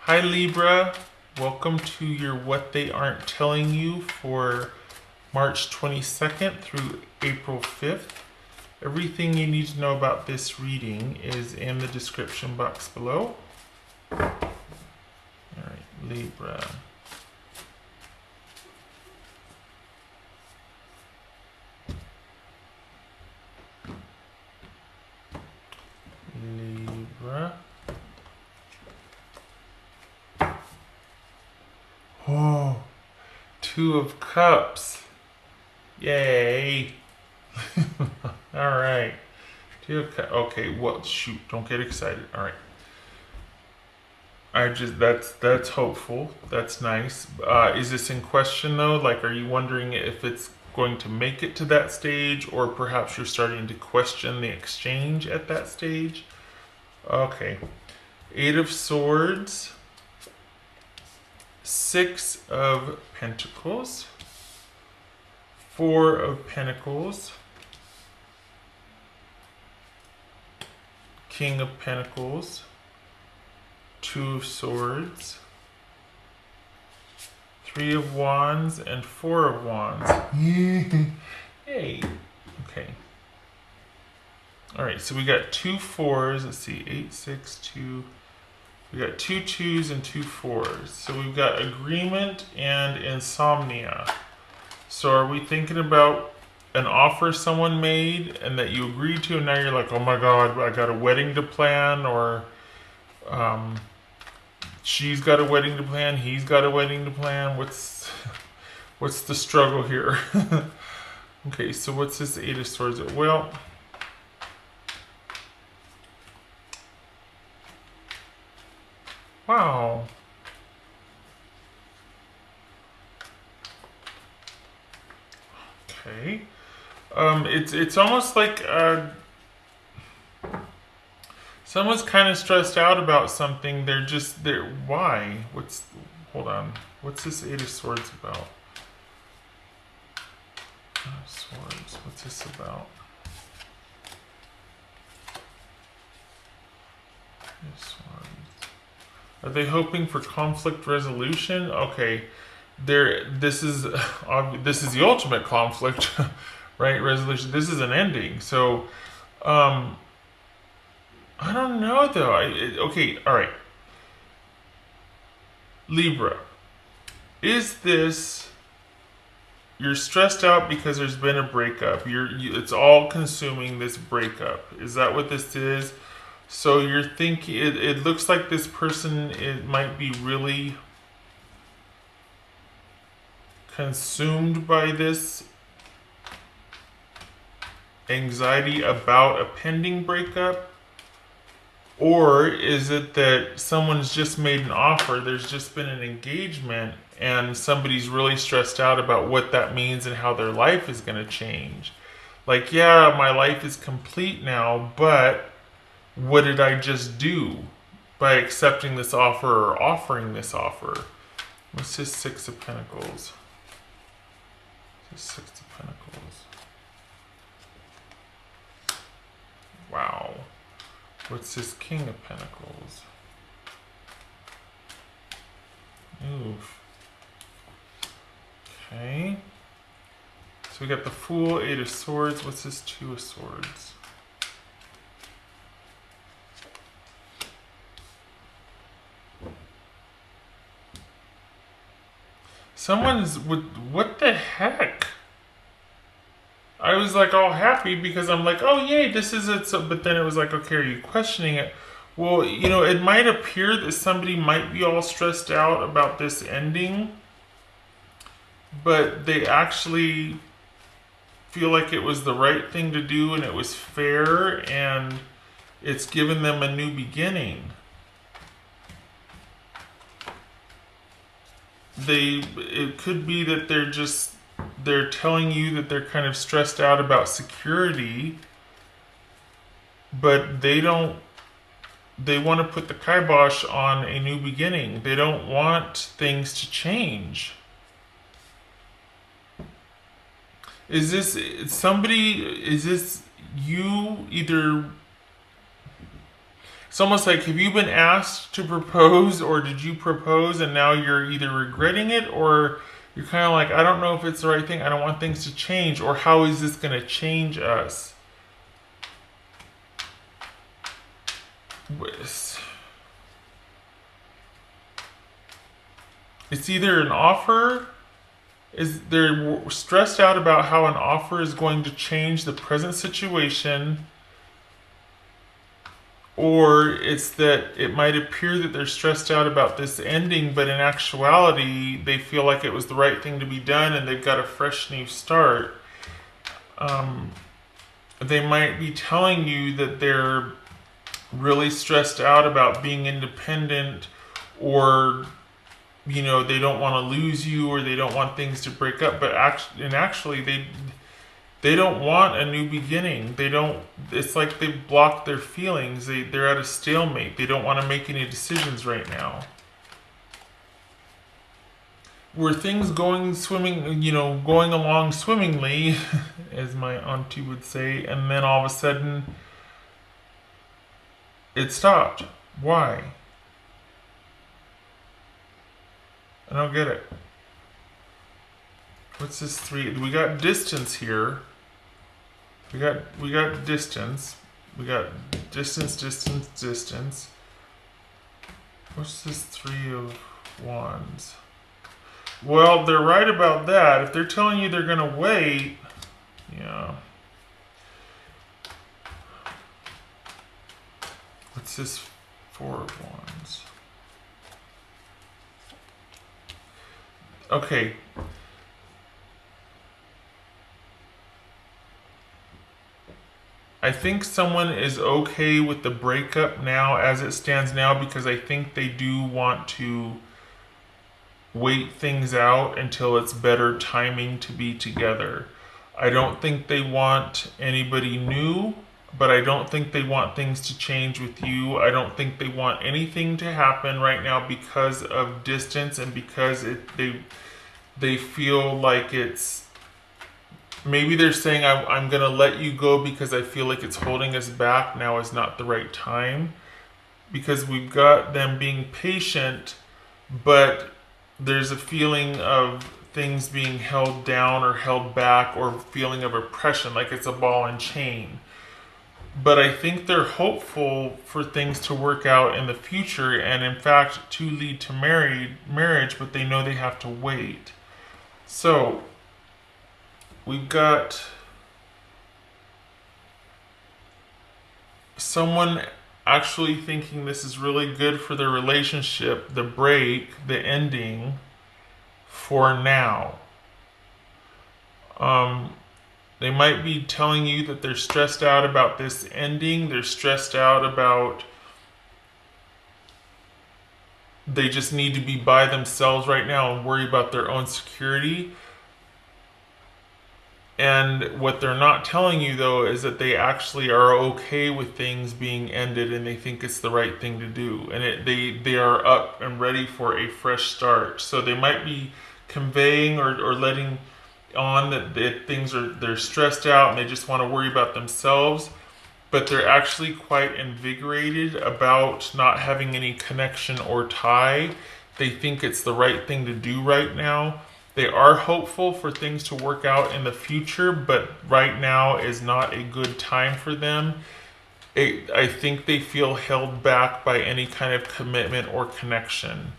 Hi Libra, welcome to your What They Aren't Telling You for March 22nd through April 5th. Everything you need to know about this reading is in the description box below. Alright, Libra. Libra. Oh, Two of Cups. Yay. Alright. Two of Cups. Okay, well, shoot, don't get excited. Alright. That's hopeful. That's nice. Is this in question though? Like, are you wondering if it's going to make it to that stage, or perhaps you're starting to question the exchange at that stage? Okay. Eight of Swords. Six of Pentacles. Four of Pentacles. King of Pentacles. Two of Swords. Three of Wands and Four of Wands. Hey. Okay. Alright, so we got two fours. Let's see. 8, 6, 2. We got two twos and two fours. So we've got agreement and insomnia. So are we thinking about an offer someone made and that you agreed to, and now you're like, oh my god, I got a wedding to plan, or she's got a wedding to plan, he's got a wedding to plan. What's the struggle here? Okay, so what's this Eight of Swords? Well, wow. Okay. It's almost like someone's kind of stressed out about something. They're why? Hold on. What's this Eight of Swords about? Swords. What's this about? Are they hoping for conflict resolution? Okay. This is the ultimate conflict, right? Resolution. This is an ending. So I don't know though. Okay, all right. Libra, is this, you're stressed out because there's been a breakup? It's all consuming, this breakup. Is that what this is? So you're thinking it looks like this person, it might be really consumed by this anxiety about a pending breakup. Or is it that someone's just made an offer, there's just been an engagement, and somebody's really stressed out about what that means and how their life is going to change? Like, yeah, my life is complete now, but what did I just do by accepting this offer or offering this offer? What's this Six of Pentacles? This Six of Pentacles. Wow. What's this King of Pentacles? Oof. Okay. So we got the Fool, Eight of Swords. What's this Two of Swords? Someone's with, what the heck? I was like all happy because I'm like, oh yay, this is it. So, but then it was like, okay, are you questioning it? Well, you know, it might appear that somebody might be all stressed out about this ending, but they actually feel like it was the right thing to do and it was fair and it's given them a new beginning. It could be that they're telling you that they're kind of stressed out about security, but they want to put the kibosh on a new beginning. They don't want things to change. Is this you either? It's almost like, have you been asked to propose, or did you propose and now you're either regretting it, or you're kind of like, I don't know if it's the right thing. I don't want things to change, or how is this going to change us? It's either an offer, is they're stressed out about how an offer is going to change the present situation, or it's that it might appear that they're stressed out about this ending, but in actuality, they feel like it was the right thing to be done and they've got a fresh new start. They might be telling you that they're really stressed out about being independent, or they don't want to lose you, or they don't want things to break up, but actually they don't want a new beginning. They don't. It's like they've blocked their feelings. They're at a stalemate. They don't want to make any decisions right now. Were things going along swimmingly, as my auntie would say, and then all of a sudden it stopped. Why? I don't get it. What's this 3? We got distance here. We got distance. We got distance. What's this 3 of Wands? Well, they're right about that. If they're telling you they're gonna wait, yeah. What's this 4 of Wands? Okay. I think someone is okay with the breakup now as it stands now, because I think they do want to wait things out until it's better timing to be together. I don't think they want anybody new, but I don't think they want things to change with you. I don't think they want anything to happen right now because of distance, and because they feel like it's, maybe they're saying, I'm going to let you go because I feel like it's holding us back. Now is not the right time, because we've got them being patient, but there's a feeling of things being held down or held back, or feeling of oppression, like it's a ball and chain. But I think they're hopeful for things to work out in the future, and in fact to lead to marriage, but they know they have to wait. So we've got someone actually thinking this is really good for their relationship, the break, the ending, for now. They might be telling you that they're stressed out about this ending. They're stressed out about, they just need to be by themselves right now and worry about their own security. And what they're not telling you, though, is that they actually are okay with things being ended, and they think it's the right thing to do. And they are up and ready for a fresh start. So they might be conveying or letting on that they're stressed out and they just want to worry about themselves, but they're actually quite invigorated about not having any connection or tie. They think it's the right thing to do right now. They are hopeful for things to work out in the future, but right now is not a good time for them. I think they feel held back by any kind of commitment or connection.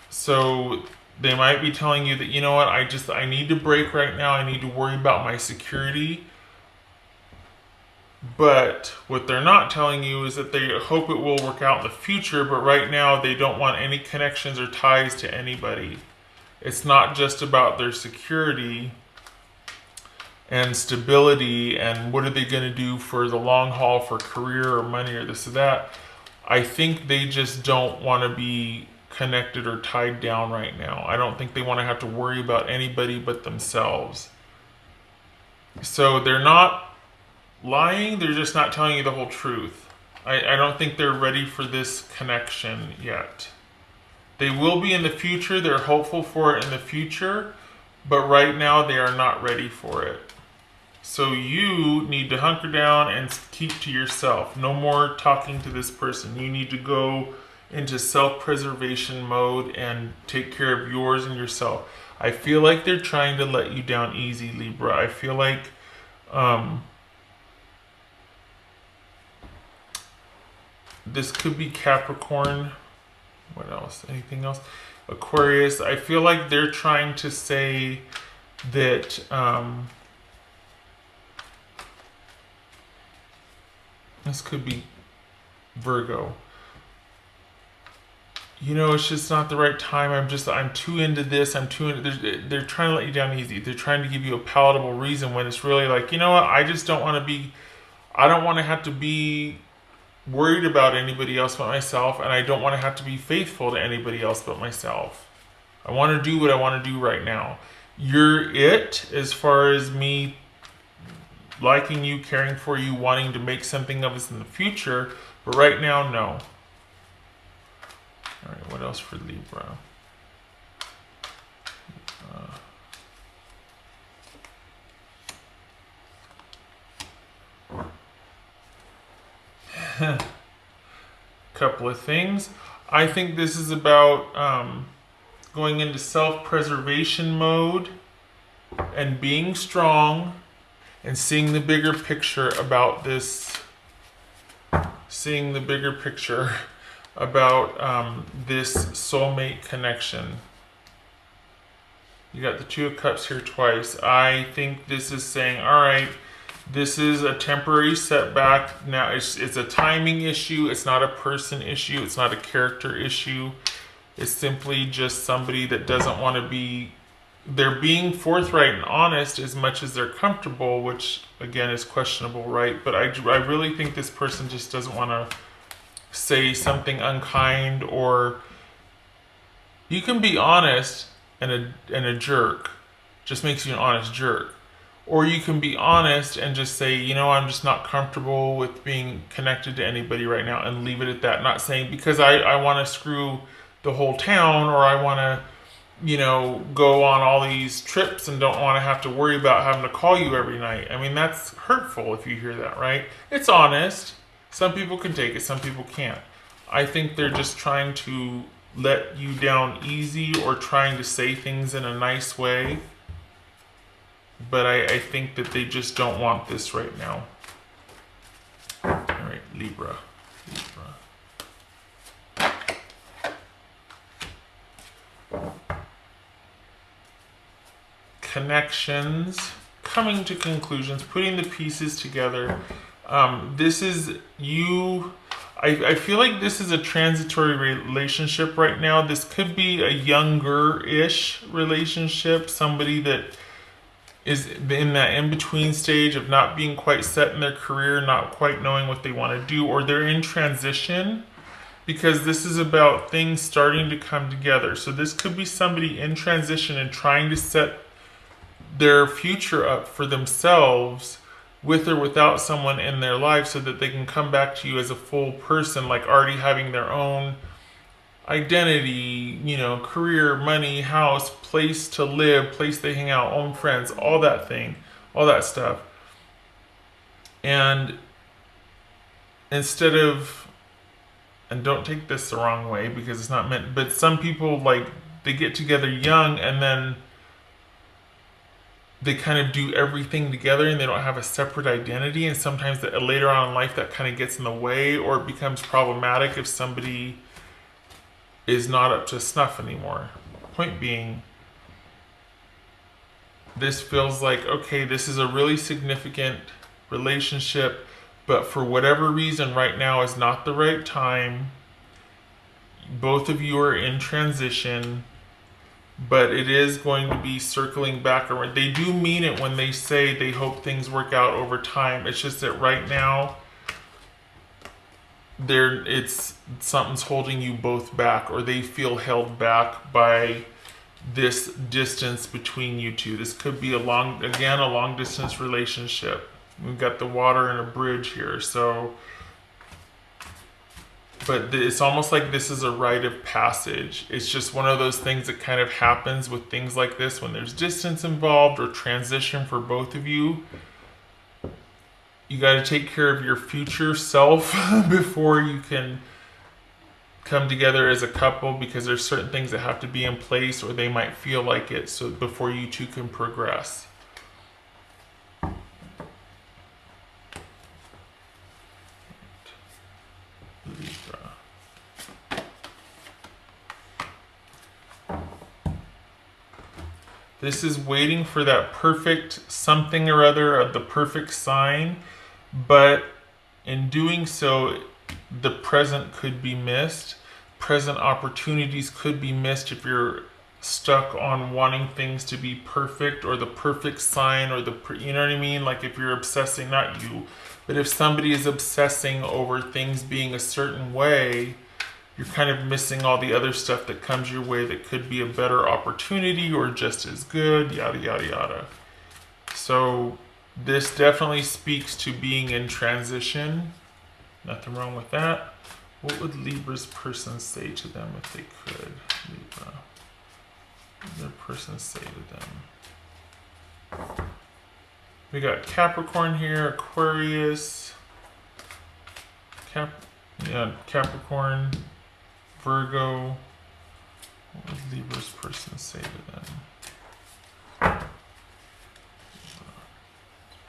So they might be telling you that, you know what, I need to break right now. I need to worry about my security. But what they're not telling you is that they hope it will work out in the future, but right now they don't want any connections or ties to anybody. It's not just about their security and stability and what are they going to do for the long haul, for career or money or this or that. I think they just don't want to be connected or tied down right now. I don't think they want to have to worry about anybody but themselves. So they're not lying, they're just not telling you the whole truth. I don't think they're ready for this connection yet. They will be in the future. They're hopeful for it in the future, but right now they are not ready for it. So you need to hunker down and keep to yourself. No more talking to this person. You need to go into self-preservation mode and take care of yours and yourself. I feel like they're trying to let you down easy, Libra. I feel like this could be Capricorn. What else? Anything else? Aquarius. I feel like they're trying to say that this could be Virgo. You know, it's just not the right time. I'm too into this. They're trying to let you down easy. They're trying to give you a palatable reason when it's really like, you know what? I just don't want to be, I don't want to have to be worried about anybody else but myself, and I don't want to have to be faithful to anybody else but myself. I want to do what I want to do right now. You're it as far as me liking you, caring for you, wanting to make something of us in the future, but right now, no. All right, what else for Libra? Couple of things. I think this is about going into self-preservation mode and being strong and seeing the bigger picture about this. Seeing the bigger picture about this soulmate connection. You got the Two of Cups here twice. I think this is saying, all right, this is a temporary setback. Now it's a timing issue. It's not a person issue. It's not a character issue. It's simply just somebody that doesn't want to be, they're being forthright and honest as much as they're comfortable, which again is questionable, right? But I really think this person just doesn't want to say something unkind, or you can be honest and a jerk just makes you an honest jerk. Or you can be honest and just say, you know, I'm just not comfortable with being connected to anybody right now, and leave it at that. Not saying because I want to screw the whole town, or I want to, you know, go on all these trips and don't want to have to worry about having to call you every night. I mean, that's hurtful if you hear that, right? It's honest. Some people can take it, some people can't. I think they're just trying to let you down easy, or trying to say things in a nice way. But I think that they just don't want this right now. All right, Libra. Connections, coming to conclusions, putting the pieces together. This is you. I feel like this is a transitory relationship right now. This could be a younger-ish relationship, somebody that is in that in-between stage of not being quite set in their career, not quite knowing what they want to do, or they're in transition, because this is about things starting to come together. So this could be somebody in transition and trying to set their future up for themselves, with or without someone in their life, so that they can come back to you as a full person, like already having their own identity, you know, career, money, house, place to live, place they hang out, own friends, all that thing, all that stuff. And instead of, and don't take this the wrong way because it's not meant, but some people, like, they get together young and then they kind of do everything together and they don't have a separate identity. And sometimes later on in life that kind of gets in the way, or it becomes problematic if somebody is not up to snuff anymore. Point being, this feels like, okay, this is a really significant relationship, but for whatever reason right now is not the right time. Both of you are in transition, but it is going to be circling back around. They do mean it when they say they hope things work out over time. It's just that right now something's holding you both back, or they feel held back by this distance between you two. This could be a long distance relationship. We've got the water and a bridge here, so, but it's almost like this is a rite of passage. It's just one of those things that kind of happens with things like this when there's distance involved or transition for both of you. you got to take care of your future self before you can come together as a couple, because there's certain things that have to be in place, or they might feel like it, so before you two can progress. Libra. This is waiting for that perfect something or other of the perfect sign, but in doing so, the present could be missed. Present opportunities could be missed if you're stuck on wanting things to be perfect, or the perfect sign, or you know what I mean? Like if you're obsessing, not you, but if somebody is obsessing over things being a certain way, you're kind of missing all the other stuff that comes your way that could be a better opportunity or just as good, yada, yada, yada. So this definitely speaks to being in transition. Nothing wrong with that. What would Libra's person say to them if they could? Libra. What would their person say to them? We got Capricorn here, Aquarius, Capricorn, Virgo. What would Libra's person say to them?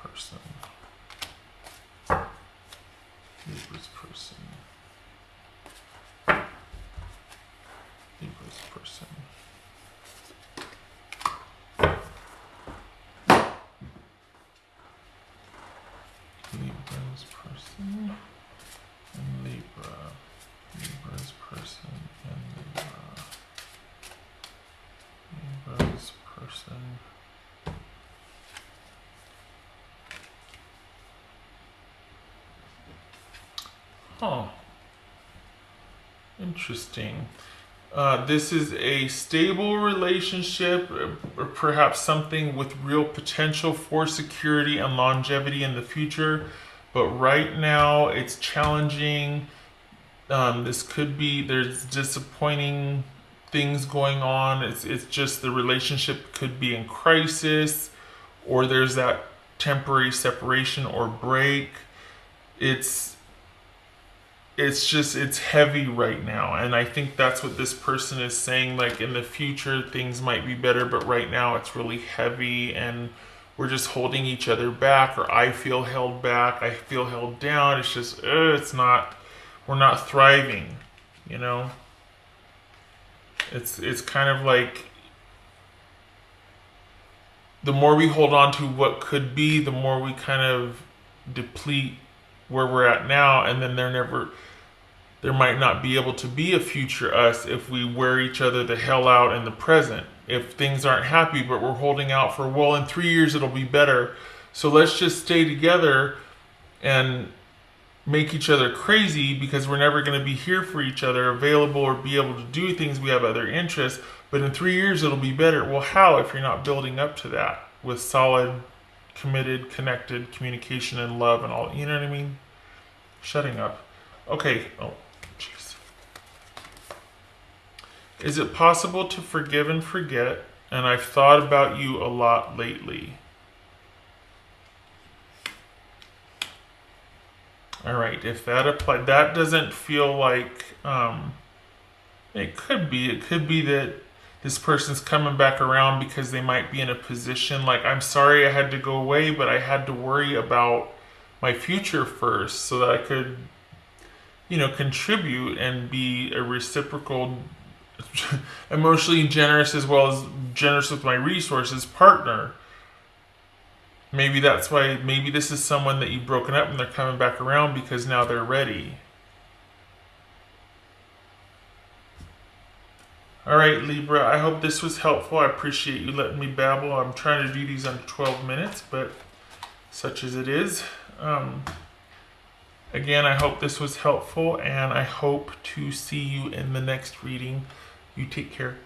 Person. Libra's person. Libra's person. Libra's person and Libra. Libra's person and Libra. Libra's person. Huh. Interesting. This is a stable relationship, or perhaps something with real potential for security and longevity in the future. But right now, it's challenging. This could be, there's disappointing things going on. It's just the relationship could be in crisis, or there's that temporary separation or break. It's heavy right now, and I think that's what this person is saying. Like in the future things might be better, but right now it's really heavy, and we're just holding each other back, or I feel held back, I feel held down. It's just we're not thriving, you know. It's kind of like the more we hold on to what could be, the more we kind of deplete where we're at now, and then there might not be able to be a future us if we wear each other the hell out in the present. If things aren't happy, but we're holding out for, well, in 3 years it'll be better, so let's just stay together and make each other crazy, because we're never going to be here for each other, available, or be able to do things. We have other interests, but in 3 years it'll be better. Well, how, if you're not building up to that with solid, committed, connected communication and love and all, you know what I mean? Shutting up. Okay. Oh, jeez. Is it possible to forgive and forget? And I've thought about you a lot lately. All right, if that applied, that doesn't feel like, it could be that this person's coming back around because they might be in a position like, I'm sorry I had to go away, but I had to worry about my future first so that I could, contribute and be a reciprocal, emotionally generous as well as generous with my resources partner. Maybe that's why, maybe this is someone that you've broken up and they're coming back around because now they're ready. All right, Libra, I hope this was helpful. I appreciate you letting me babble. I'm trying to do these under 12 minutes, but such as it is. Again, I hope this was helpful, and I hope to see you in the next reading. You take care.